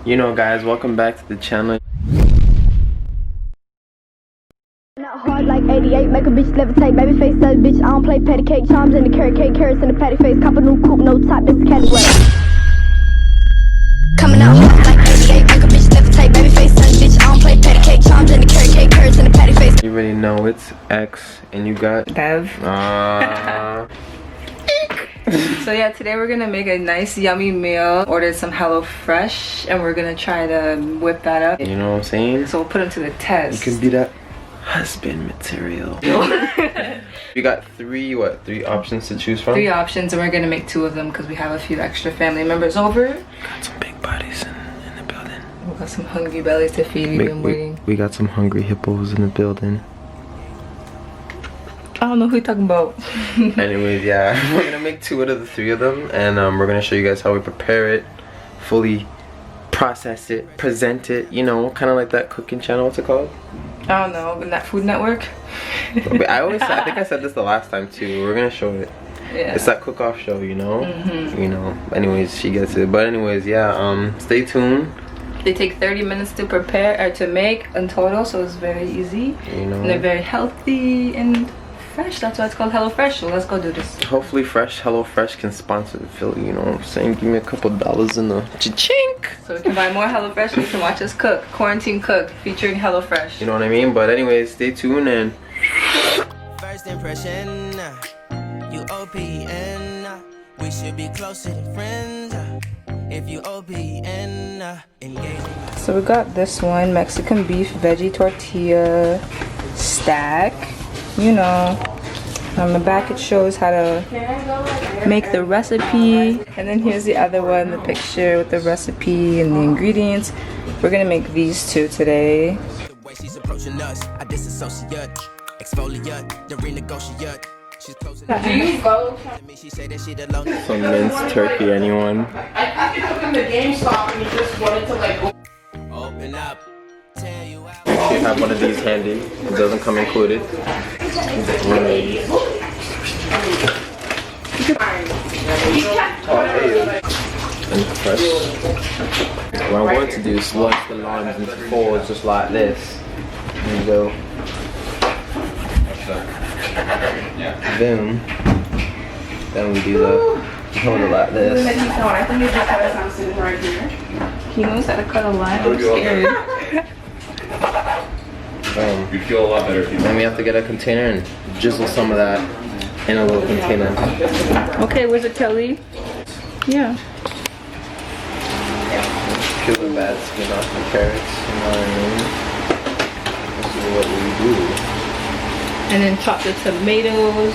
You know, guys, welcome back to the channel. Not hard like 88, make a bitch levitate, baby face that bitch, I don't play patty cake, charms in the carrot cake, carrots in the patty face, cop a new coupe, no top, this category. Coming out hard like 88, make a bitch levitate, baby face that bitch, I don't play patty cake, charms in the carrot cake, carrots in the patty face. You already know it's X, and you got Bev. So yeah, today we're gonna make a nice yummy meal. Ordered some HelloFresh and we're gonna try to whip that up. You know what I'm saying? So we'll put them to the test. You can be that husband material. We got three options to choose from? 3 options, and we're gonna make 2 of them because we have a few extra family members over. Got some big bodies in the building. We got some hungry bellies to feed. We've been waiting. We got some hungry hippos in the building. I don't know who you're talking about. Anyways, yeah, we're gonna make 2 out of the 3 of them, and we're gonna show you guys how we prepare it, fully process it, present it, you know, kind of like that cooking channel. What's it called? I don't know, that Food Network. But I think I said this the last time too. We're gonna show it. Yeah. It's that cook-off show, you know. You know. Anyways, she gets it. But anyways, yeah. Stay tuned. They take 30 minutes to prepare or to make in total, so it's very easy. You know. And they're very healthy and fresh. That's why it's called HelloFresh. So let's go do this. Hopefully HelloFresh can sponsor the Philly, you know what I'm saying? Give me a couple dollars in the cha-chink. So we can buy more HelloFresh and you can watch us cook. Quarantine Cook featuring HelloFresh. You know what I mean? But anyways, stay tuned and first impression, you OPN, we should be closer than friends, if you OPN, engaging. So we got this one, Mexican beef veggie tortilla stack. You know, on the back it shows how to make the recipe, and then here's the other one, the picture with the recipe and the ingredients. We're gonna make these 2 today. The way she's approaching us, I disassociate, exfoliate, the renegotiate. She's closing. Do you go? She said that she alone. some minced turkey, anyone? I think he took him to GameStop and he just wanted to like Open up, tell you out. You have one of these handy. It doesn't come included. And fresh. What I'm going to do is slice the limes into 4 just like this. There you go. Then we do the hold it like this. I think it's because I'm sitting right here. He knows how to cut a lime. I'm scared. You'd feel a lot better if you Then we have to get a container and drizzle some of that in a little container. Okay, where's the telly? Yeah. Peel the bad skin off the carrots, you know what I mean? This is what we do. And then chop the tomatoes.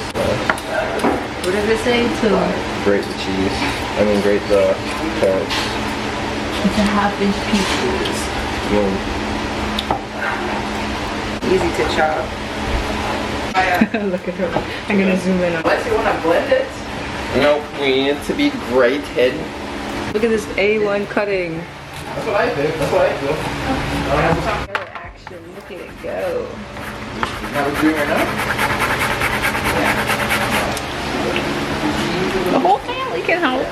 What does it say? To Grate the cheese. I mean grate the carrots. into half-inch pieces. Boom. Easy to chop. Look at her. I'm gonna zoom in on. Unless you want to blend it. Nope, we need it to be grated. Look at this A1 cutting. That's what I do. That's what I do. Action. Look at it go. Now we're doing it now. The whole family can help.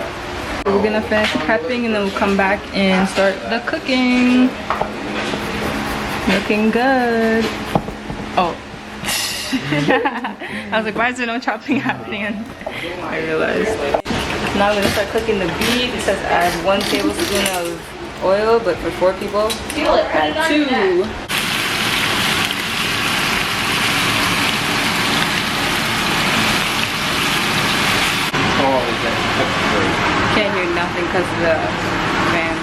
We're gonna finish prepping and then we'll come back and start the cooking. Looking good. Oh. I was like, why is there no chopping happening? I realized. Now I'm gonna start cooking the beef. It says add 1 tablespoon of oil, but for 4 people, add 2. Can't hear nothing because of the fan.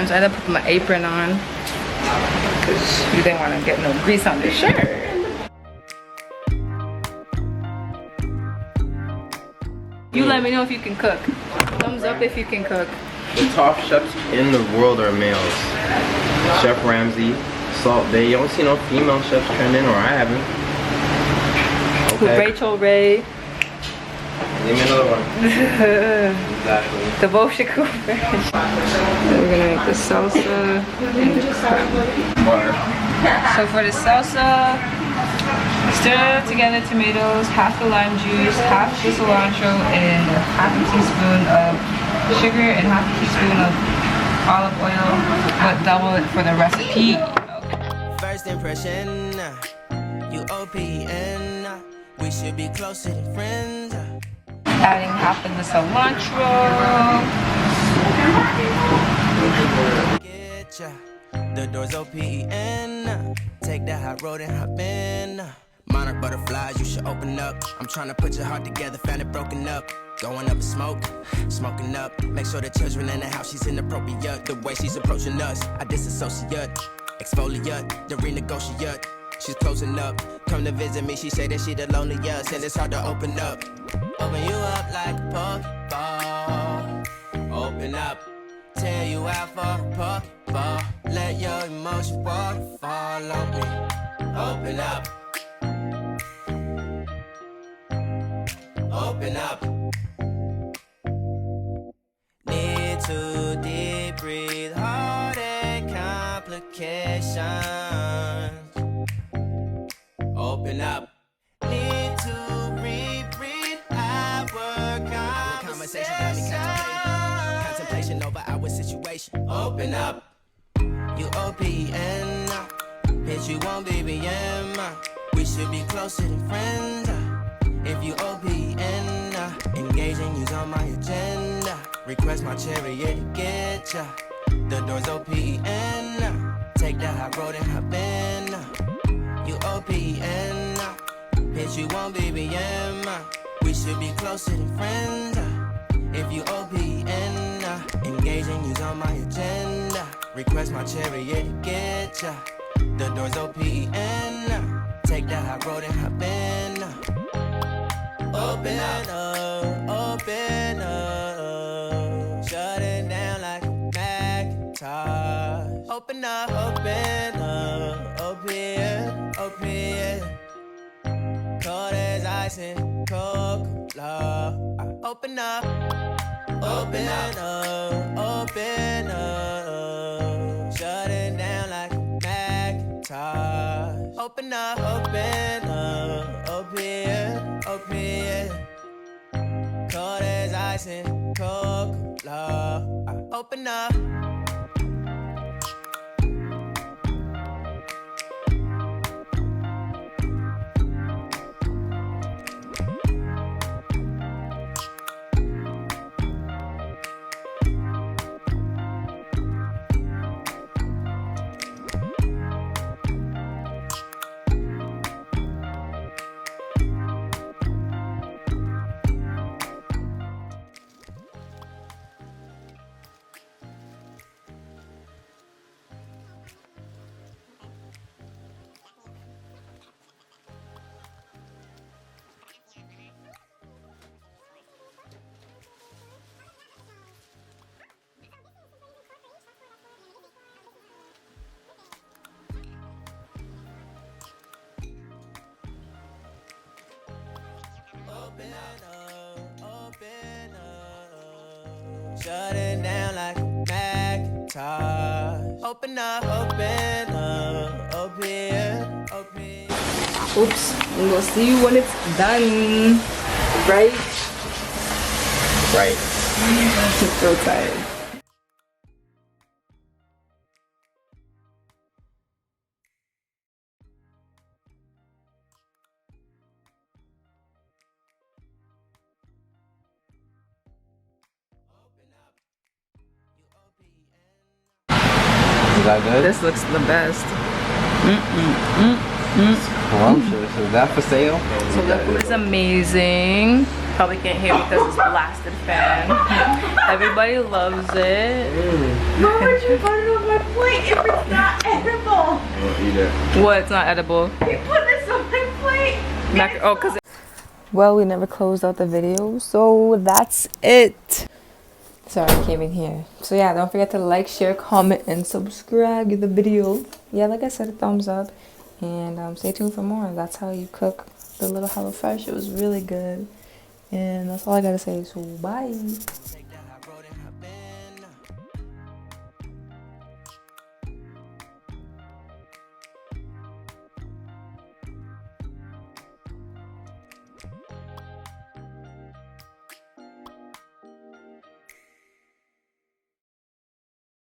So I had to put my apron on because you didn't want to get no grease on the shirt. You let me know if you can cook. Thumbs up if you can cook. The top chefs in the world are males. Chef Ramsay, Salt Bay. You don't see no female chefs trending, or I haven't. Okay. Rachel Ray. Give me another one. Exactly. The bullshit Cooper. We're gonna make the salsa and the crema. So for the salsa, stir together tomatoes, half the lime juice, half the cilantro, and half a teaspoon of sugar and half a teaspoon of olive oil, but double it for the recipe. Okay. First impression, you OPN. We should be closer than friends. Adding half of the cilantro. Get ya. The door's OPN. Take that high road and hop in. Monarch butterflies, you should open up. I'm trying to put your heart together, found it broken up. Going up in smoke, smoking up. Make sure the children in the house, she's inappropriate. The way she's approaching us, I disassociate. Exfoliate, the renegotiate. She's closing up. Come to visit me, she say that she the loneliest, and it's hard to open up. Open you up like a Pokeball. Open up, tear you out for a Pokeball. Let your emotions waterfall on me. Open up. Open up. Need to deep breathe, heart and complications. Open up. Need to reread our conversation. Got me contemplation over our situation. Open up. You OPN. Bitch, you won't BBM. We should be closer than friends. If you OPN, engaging you's on my agenda. Request my chariot to get ya. The door's OPN. Take that high road and hop in. You OPN, bitch, you won't BBM. We should be closer than friends. If you OPN, engaging you's on my agenda. Request my chariot to get ya. The door's OPN. Take that high road and hop in. Open up, open up. Shut it down like a Macintosh. Open up, open, open. Cold as ice and Coca-Cola. Open up, open up, open up. Shut it down like a Macintosh. Open up, open, open. Cold as ice and Coca-Cola. Open up. Shut it down like a Macintosh. Open up, open, open. Oops, we'll see you when it's done. Right? Right. I'm so tired. Is that good? This looks the best. Scrumptious. Is that for sale? So the food is amazing. Probably can't hear because it's blasted fan. Everybody loves it. Why would you put it on my plate if it's not edible? Eat it. What? It's not edible. You put this on my plate. Oh, cause. Well, we never closed out the video, so that's it. Sorry, I came in here. So yeah, don't forget to like, share, comment, and subscribe. Give the video, yeah, like I said, a thumbs up. And stay tuned for more. That's how you cook the little HelloFresh. It was really good. And that's all I gotta say. So bye.